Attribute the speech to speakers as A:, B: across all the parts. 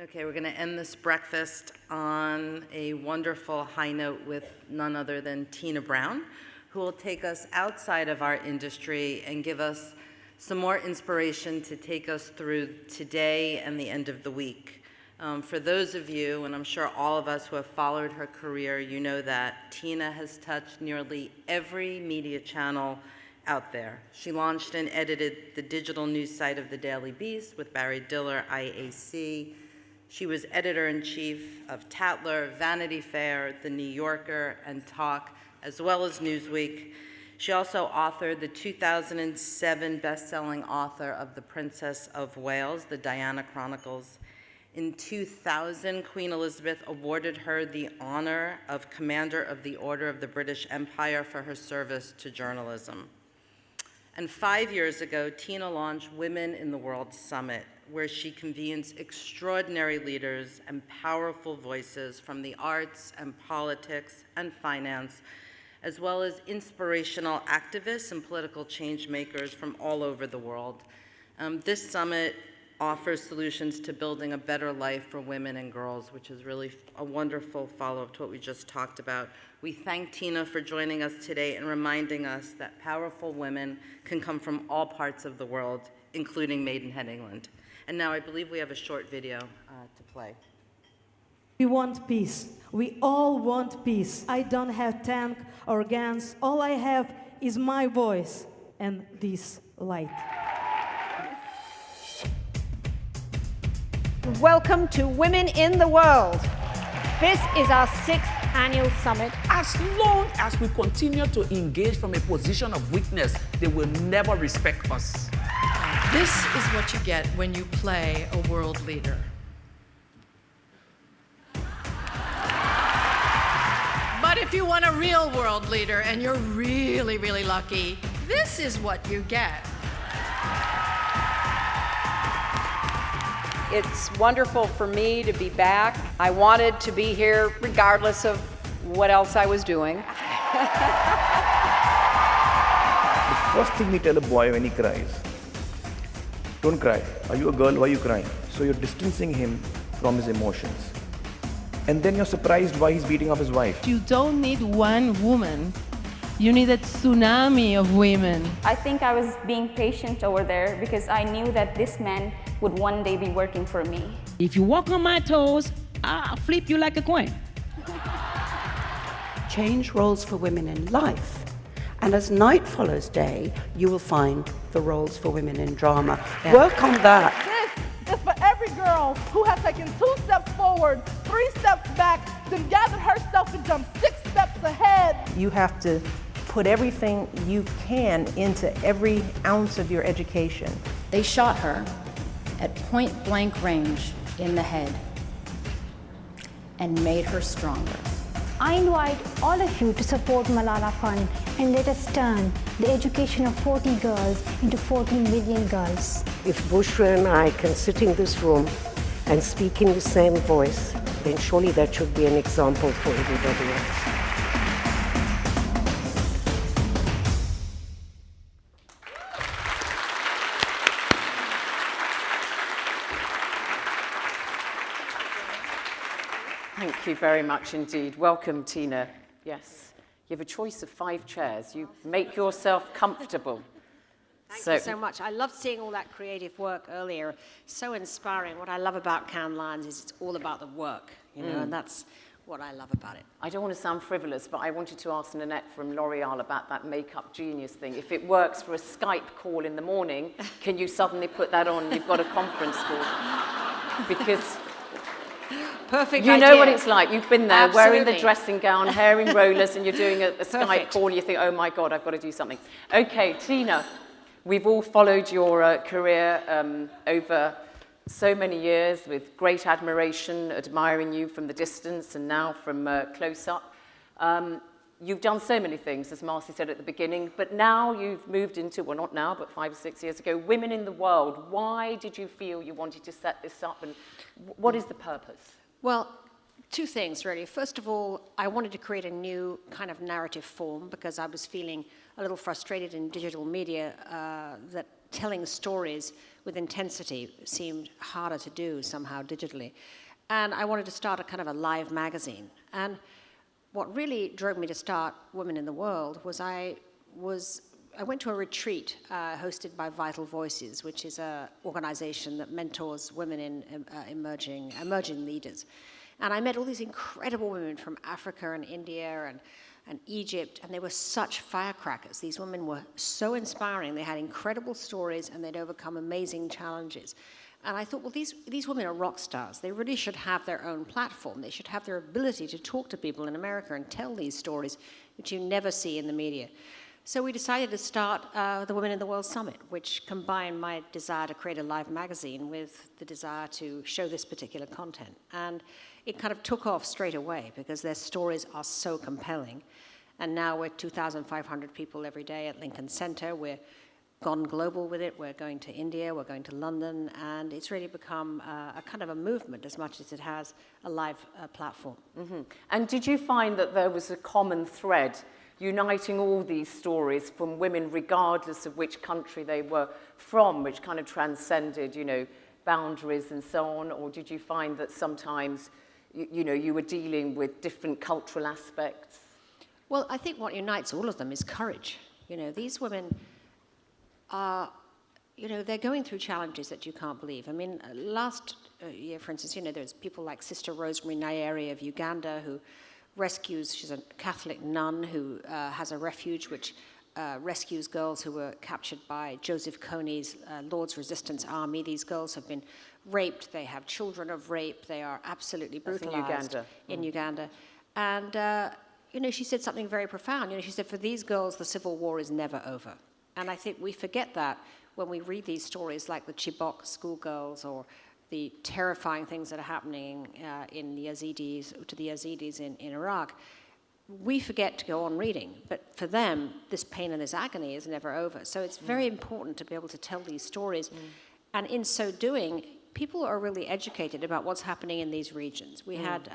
A: Okay, we're going to end this breakfast on a wonderful high note with none other than Tina Brown, who will take us outside of our industry and give us some more inspiration to take us through today and the end of the week. For those of you, and I'm sure all of us who have followed her career, you know that Tina has touched nearly every media channel out there. She launched and edited the digital news site of the Daily Beast with Barry Diller, IAC. She was editor-in-chief of Tatler, Vanity Fair, The New Yorker, and Talk, as well as Newsweek. She also authored the 2007 best-selling author of The Princess of Wales, The Diana Chronicles. In 2000, Queen Elizabeth awarded her the honor of Commander of the Order of the British Empire for her service to journalism. And 5 years ago, Tina launched Women in the World Summit, where she convenes extraordinary leaders and powerful voices from the arts and politics and finance, as well as inspirational activists and political change makers from all over the world. This summit offers solutions to building a better life for women and girls, which is really a wonderful follow-up to what we just talked about. We thank Tina for joining us today and reminding us that powerful women can come from all parts of the world, including Maidenhead, England. And now I believe we have a short video to play.
B: We want peace. We all want peace. I don't have tank or guns. All I have is my voice and this light.
C: Welcome to Women in the World. This is our 6th annual summit.
D: As long as we continue to engage from a position of weakness, they will never respect us.
E: This is what you get when you play a world leader. But if you want a real world leader and you're really, really lucky, this is what you get.
F: It's wonderful for me to be back. I wanted to be here regardless of what else I was doing.
G: The first thing we tell a boy when he cries, don't cry. Are you a girl? Why are you crying? So you're distancing him from his emotions. And then you're surprised why he's beating up his wife.
H: You don't need one woman. You need a tsunami of women.
I: I think I was being patient over there because I knew that this man would one day be working for me.
H: If you walk on my toes, I'll flip you like a coin.
J: Change roles for women in life. And as night follows day, you will find the roles for women in drama. Yeah. Work on that.
K: This is for every girl who has taken 2 steps forward, 3 steps back, then gathered herself and jumped 6 steps ahead.
L: You have to put everything you can into every ounce of your education.
M: They shot her at point-blank range in the head and made her stronger.
N: I invite all of you to support Malala Fund and let us turn the education of 40 girls into 14 million girls.
O: If Bushra and I can sit in this room and speak in the same voice, then surely that should be an example for everybody else.
F: Thank you very much indeed. Welcome, Tina. Yes, you have a choice of 5 chairs. You make yourself comfortable.
C: Thank you so much. I loved seeing all that creative work earlier. So inspiring. What I love about Cannes Lions is it's all about the work, you know, and that's what I love about it.
F: I don't want to sound frivolous, but I wanted to ask Nanette from L'Oreal about that makeup genius thing. If it works for a Skype call in the morning, can you suddenly put that on? You've got a conference call. Because
C: perfect
F: you
C: idea.
F: know what it's like. You've been there,
C: Absolutely.
F: wearing the dressing gown, hair in rollers, and you're doing a Skype call, and you think, oh my God, I've got to do something. Okay, Tina, we've all followed your career over so many years with great admiration, admiring you from the distance and now from close up. You've done so many things, as Marcy said at the beginning, but now you've moved into, well, not now, but 5 or 6 years ago, Women in the World. Why did you feel you wanted to set this up, and what is the purpose?
C: Well, 2 things, really. First of all, I wanted to create a new kind of narrative form because I was feeling a little frustrated in digital media that telling stories with intensity seemed harder to do somehow digitally. And I wanted to start a kind of a live magazine. And what really drove me to start Women in the World was I went to a retreat hosted by Vital Voices, which is an organization that mentors women in emerging leaders. And I met all these incredible women from Africa and India and Egypt, and they were such firecrackers. These women were so inspiring. They had incredible stories, and they'd overcome amazing challenges. And I thought, well, these women are rock stars. They really should have their own platform. They should have their ability to talk to people in America and tell these stories, which you never see in the media. So we decided to start the Women in the World Summit, which combined my desire to create a live magazine with the desire to show this particular content. And it kind of took off straight away because their stories are so compelling. And now we're 2,500 people every day at Lincoln Center. We're gone global with it. We're going to India, we're going to London, and it's really become a kind of a movement as much as it has a live platform.
F: Mm-hmm. And did you find that there was a common thread uniting all these stories from women, regardless of which country they were from, which kind of transcended, boundaries and so on? Or did you find that sometimes, you were dealing with different cultural aspects?
C: Well, I think what unites all of them is courage. These women are, they're going through challenges that you can't believe. I mean, last year, for instance, there's people like Sister Rosemary Nyeri of Uganda who rescues, she's a Catholic nun who has a refuge which rescues girls who were captured by Joseph Kony's Lord's Resistance Army. These girls have been raped, they have children of rape, they are absolutely brutalized in Uganda. And, she said something very profound. She said, for these girls, the civil war is never over. And I think we forget that when we read these stories like the Chibok schoolgirls or the terrifying things that are happening to the Yazidis in Iraq. We forget to go on reading, but for them, this pain and this agony is never over. So it's very important to be able to tell these stories. And in so doing, people are really educated about what's happening in these regions. We had,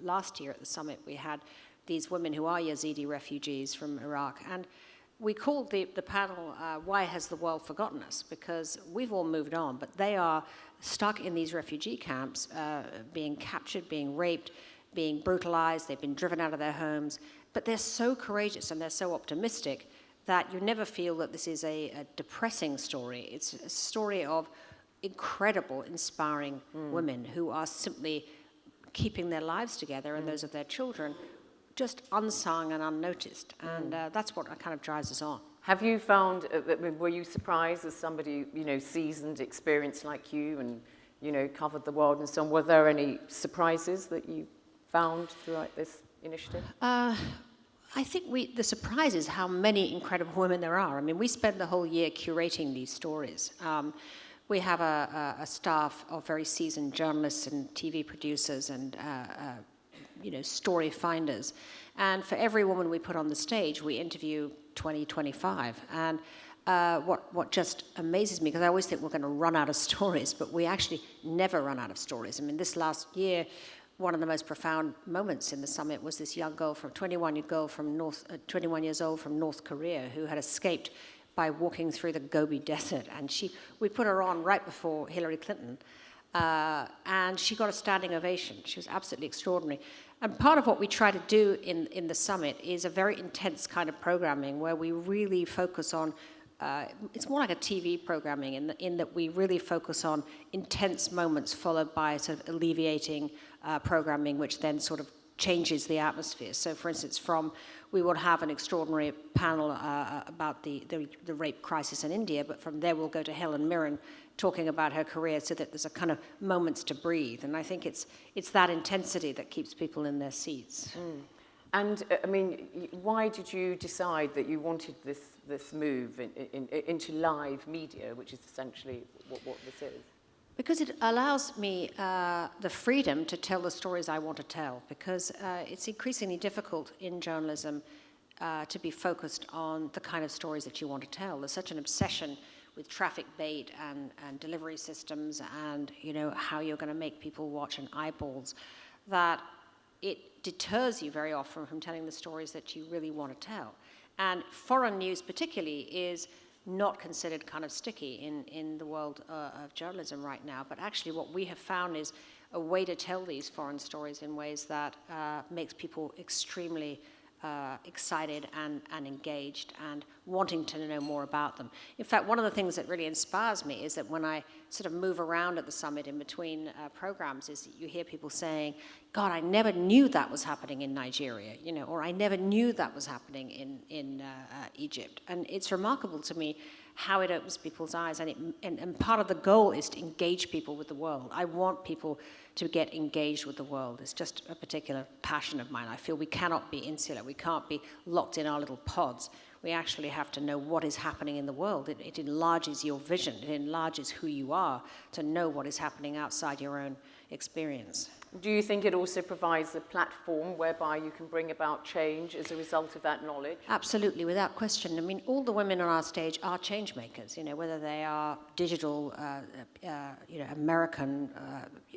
C: last year at the summit, we had these women who are Yazidi refugees from Iraq. And we called the panel, Why Has the World Forgotten Us? Because we've all moved on, but they are stuck in these refugee camps, being captured, being raped, being brutalized. They've been driven out of their homes. But they're so courageous and they're so optimistic that you never feel that this is a depressing story. It's a story of incredible, inspiring women who are simply keeping their lives together and those of their children just unsung and unnoticed. And that's what kind of drives us on.
F: Have you found, were you surprised as somebody, seasoned, experienced like you and, covered the world and so on? Were there any surprises that you found throughout this initiative?
C: I think the surprise is how many incredible women there are. I mean, we spend the whole year curating these stories. We have a staff of very seasoned journalists and TV producers and story finders. And for every woman we put on the stage, we interview 20, 25. And what just amazes me, because I always think we're going to run out of stories, but we actually never run out of stories. I mean, this last year, one of the most profound moments in the summit was this young girl, 21 years old from North Korea, who had escaped by walking through the Gobi Desert. And we put her on right before Hillary Clinton. And she got a standing ovation. She was absolutely extraordinary. And part of what we try to do in the summit is a very intense kind of programming where we really focus on, it's more like a TV programming in that we really focus on intense moments followed by sort of alleviating programming, which then sort of changes the atmosphere. So for instance, we will have an extraordinary panel about the rape crisis in India, but from there we'll go to Helen Mirren talking about her career so that there's a kind of moments to breathe. And I think it's that intensity that keeps people in their seats.
F: And I mean, why did you decide that you wanted this move into live media, which is essentially what this is?
C: Because it allows me the freedom to tell the stories I want to tell, because it's increasingly difficult in journalism to be focused on the kind of stories that you want to tell. There's such an obsession with traffic bait and delivery systems and how you're going to make people watch and eyeballs, that it deters you very often from telling the stories that you really want to tell. And foreign news particularly is not considered kind of sticky in the world of journalism right now. But actually what we have found is a way to tell these foreign stories in ways that makes people extremely excited and engaged and wanting to know more about them. In fact, one of the things that really inspires me is that when I sort of move around at the summit in between programs is that you hear people saying, God, I never knew that was happening in Nigeria, you know, or I never knew that was happening in Egypt. And it's remarkable to me how it opens people's eyes, and part of the goal is to engage people with the world. I want people to get engaged with the world. It's just a particular passion of mine. I feel we cannot be insular. We can't be locked in our little pods. We actually have to know what is happening in the world. It enlarges your vision. It enlarges who you are to know what is happening outside your own experience.
F: Do you think it also provides a platform whereby you can bring about change as a result of that knowledge?
C: Absolutely, without question. I mean, all the women on our stage are change makers, you know, whether they are digital, American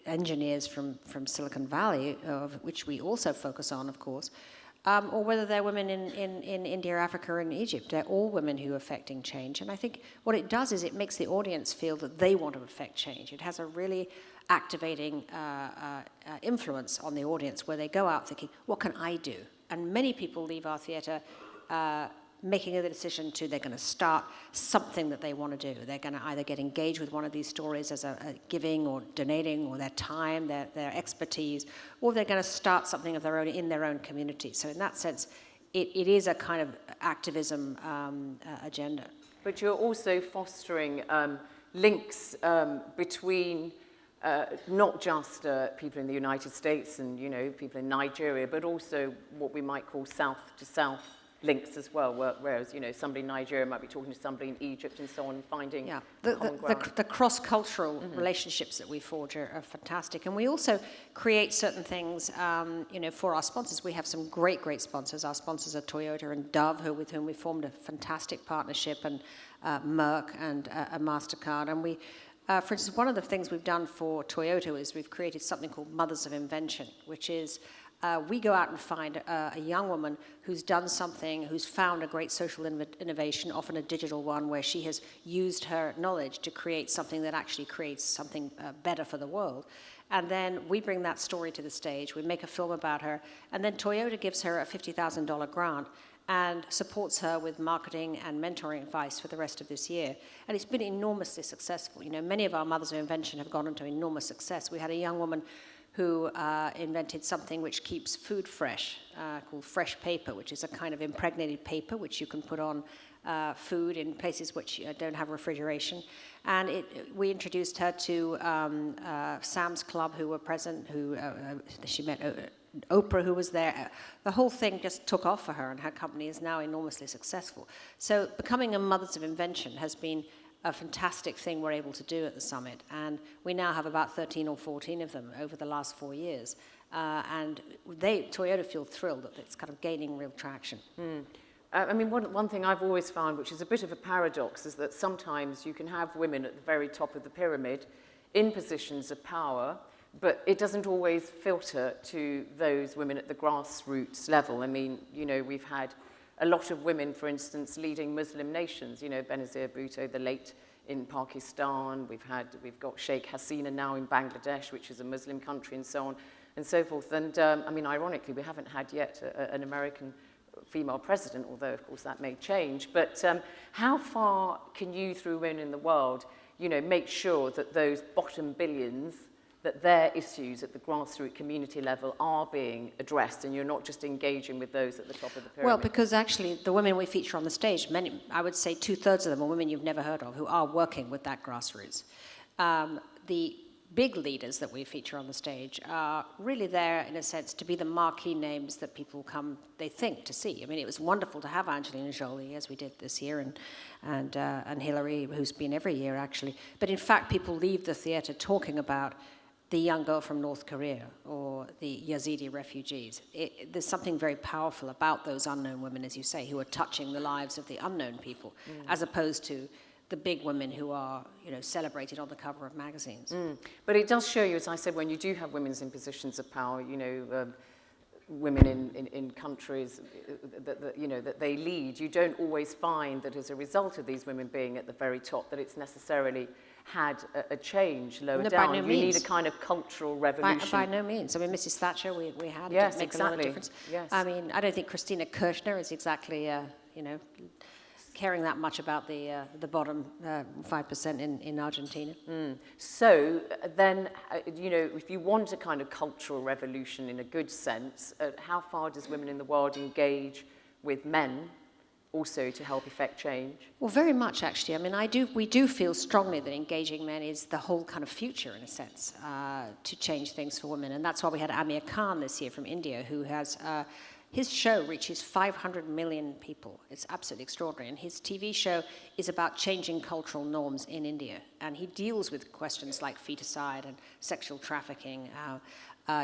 C: engineers from Silicon Valley, of which we also focus on, of course, or whether they're women in India, Africa, and Egypt. They're all women who are affecting change. And I think what it does is it makes the audience feel that they want to affect change. It has a really activating influence on the audience where they go out thinking, what can I do? And many people leave our theatre making a decision they're going to start something that they want to do. They're going to either get engaged with one of these stories as a giving or donating or their time, their expertise, or they're going to start something of their own in their own community. So in that sense, it is a kind of activism agenda.
F: But you're also fostering links between not just people in the United States and, you know, people in Nigeria, but also what we might call south-to-south links as well, whereas, you know, somebody in Nigeria might be talking to somebody in Egypt and so on, finding common ground.
C: The cross-cultural relationships that we forge are fantastic. And we also create certain things, for our sponsors. We have some great sponsors. Our sponsors are Toyota and Dove, with whom we formed a fantastic partnership, and Merck and a MasterCard. And we, for instance, one of the things we've done for Toyota is we've created something called Mothers of Invention, which is we go out and find a young woman who's done something, who's found a great social innovation, often a digital one, where she has used her knowledge to create something that actually creates something better for the world. And then we bring that story to the stage, we make a film about her, and then Toyota gives her a $50,000 grant and supports her with marketing and mentoring advice for the rest of this year. And it's been enormously successful. You know, many of our Mothers of Invention have gone on to enormous success. We had a young woman who invented something which keeps food fresh, called Fresh Paper, which is a kind of impregnated paper which you can put on food in places which don't have refrigeration. And we introduced her to Sam's Club, who were present, who she met Oprah, who was there. The whole thing just took off for her, and her company is now enormously successful. So becoming a Mothers of Invention has been a fantastic thing we're able to do at the summit, and we now have about 13 or 14 of them over the last 4 years, and Toyota feel thrilled that it's kind of gaining real traction.
F: I mean, one thing I've always found, which is a bit of a paradox, is that sometimes you can have women at the very top of the pyramid in positions of power, but it doesn't always filter to those women at the grassroots level. I mean, you know, we've had a lot of women, for instance, leading Muslim nations, you know, Benazir Bhutto, the late, in Pakistan. We've got Sheikh Hasina now in Bangladesh, which is a Muslim country, and so on and so forth. And I mean, ironically, we haven't had yet an American female president, although, of course, that may change. But how far can you, through Women in the World, you know, make sure that those bottom billions, that their issues at the grassroots community level are being addressed, and you're not just engaging with those at the top of the pyramid?
C: Well, because actually the women we feature on the stage, many, I would say 2/3 of them are women you've never heard of who are working with that grassroots. The big leaders that we feature on the stage are really there, in a sense, to be the marquee names that people come, they think, to see. I mean, it was wonderful to have Angelina Jolie, as we did this year, and Hillary, who's been every year, actually. But in fact, people leave the theatre talking about the young girl from North Korea or the Yazidi refugees. There's something very powerful about those unknown women, as you say, who are touching the lives of the unknown people, as opposed to the big women who are, you know, celebrated on the cover of magazines.
F: But it does show you, as I said, when you do have women in positions of power, you know, women in countries that they lead, you don't always find that as a result of these women being at the very top that it's necessarily had a change lower down. You need a kind of cultural revolution.
C: By no means. I mean, Mrs. Thatcher, we had
F: yes,
C: to make
F: exactly.
C: a lot of difference.
F: Yes.
C: I mean, I don't think Christina Kirchner is exactly, caring that much about the bottom 5% in Argentina.
F: So then, if you want a kind of cultural revolution in a good sense, how far does Women in the World engage with men also to help effect change?
C: Well, very much, actually. I mean, we do feel strongly that engaging men is the whole kind of future, in a sense, to change things for women. And that's why we had Amir Khan this year from India, who has... his show reaches 500 million people. It's absolutely extraordinary. And his TV show is about changing cultural norms in India. And he deals with questions like feticide and sexual trafficking.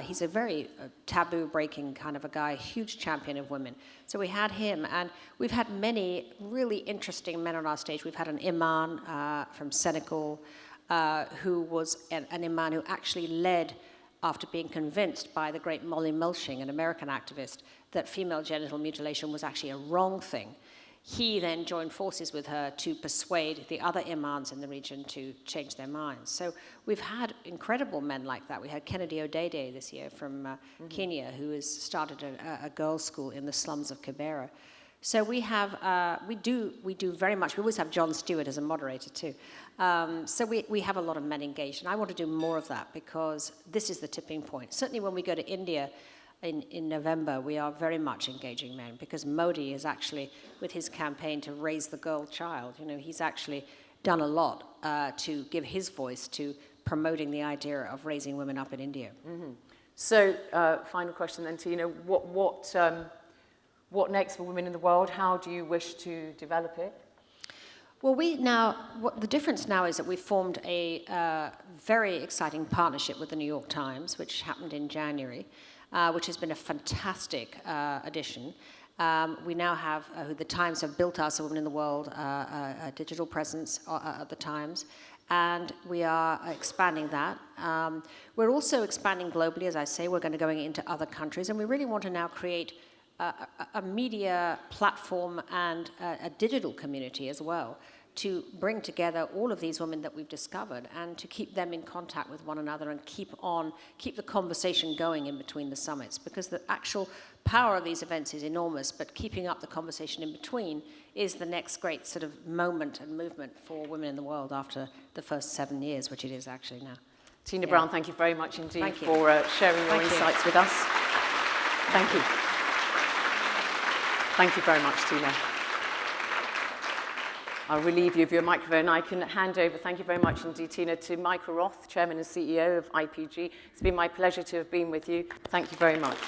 C: He's a very taboo-breaking kind of a guy, huge champion of women. So we had him, and we've had many really interesting men on our stage. We've had an imam from Senegal, who was an imam who actually led, after being convinced by the great Molly Mulshing, an American activist, that female genital mutilation was actually a wrong thing. He then joined forces with her to persuade the other imams in the region to change their minds. So we've had incredible men like that. We had Kennedy Odede this year from Kenya, who has started a girls' school in the slums of Kibera. So we have, we do very much. We always have Jon Stewart as a moderator too. So we have a lot of men engaged, and I want to do more of that because this is the tipping point. Certainly when we go to India in November, we are very much engaging men because Modi is actually, with his campaign to raise the girl child, he's actually done a lot to give his voice to promoting the idea of raising women up in India.
F: So, final question then, Tina, what next for Women in the World? How do you wish to develop it?
C: Well, the difference now is that we've formed a very exciting partnership with the New York Times, which happened in January, which has been a fantastic addition. We now have, the Times have built us, Women in the World, a digital presence at the Times, and we are expanding that. We're also expanding globally, as I say. We're going to go into other countries, and we really want to now create a media platform and a digital community as well to bring together all of these women that we've discovered and to keep them in contact with one another and keep the conversation going in between the summits, because the actual power of these events is enormous, but keeping up the conversation in between is the next great sort of moment and movement for Women in the World after the first 7 years, which it is actually now.
F: Tina Brown, thank you very much indeed for sharing your insights with us. Thank you. Thank you very much, Tina. I'll relieve you of your microphone. I can hand over, thank you very much indeed, Tina, to Michael Roth, Chairman and CEO of IPG. It's been my pleasure to have been with you. Thank you very much.